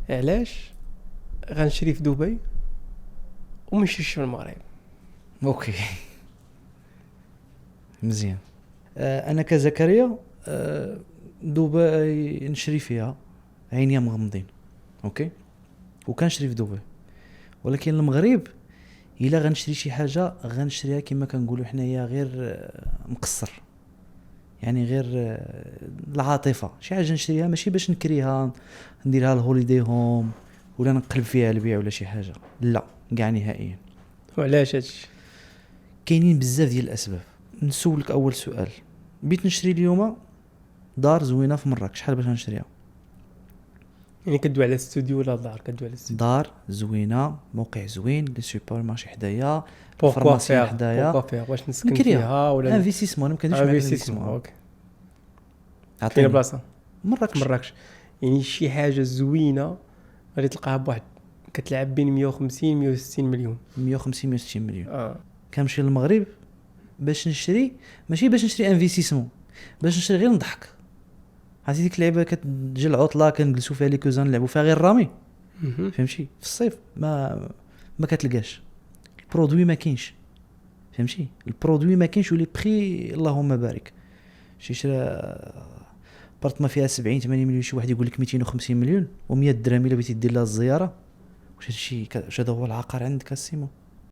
علاش غنشري في دبي وما نشريش في المغرب؟ اوكي مزيان. انا كزكريا دبي نشري فيها عينيا مغمضين، اوكي، وكنشري في دبي. ولكن المغرب الا غنشري شي حاجه غنشريها كما كنقولوا حنايا غير مقصر، يعني غير العاطفه. شي حاجه نشريها ماشي باش نكريها نديرها الهوليدي هوم ولا نقلب فيها البيع ولا شي حاجه، لا كاع نهائيا. وعلاش هادشي؟ كاينين بزاف ديال الاسباب. نسولك اول سؤال، بغيت نشري اليوم دار زوينه في مراكش، شحال باش نشريها؟ يعني كدوي على الاستوديو ولا دار؟ كدوي على الاستوديو. دار زوينه، موقع زوين، لي سوبر مارشي حدايا، بوكوا فارماسيان فيها حدايا، بوكوا فيها واش نسكن نكريها فيها ولا انفستيسمون. ما كنديرش معاك انفستيسمون؟ انفستيسمون. اوكي. فين عطيني بلاصه؟ مراكش. مراكش. يعني شي حاجه زوينه غادي تلقاها بواحد كتلعب بين 150 160 مليون. 150 160 مليون. كنمشي للمغرب باش نشري، ماشي باش نشري انفستيسمون، باش نشري غير نضحك. عرفتي ديك اللعبه كتجي العطله كنجلسوا فيها لي كوزان نلعبوا فيها غير رامي، فهمتي؟ في الصيف ما كتلقاش البرودوي، ما كاينش، فهمتي؟ البرودوي ما كاينش ولي بري اللهم بارك. شي شرا بارت ما فيها 70 80 مليون، شي واحد يقول لك 250 مليون و100 درهم الا بغيتي دير لها الزياره. واش هادشي واش هذا هو العقار عندك السيمو؟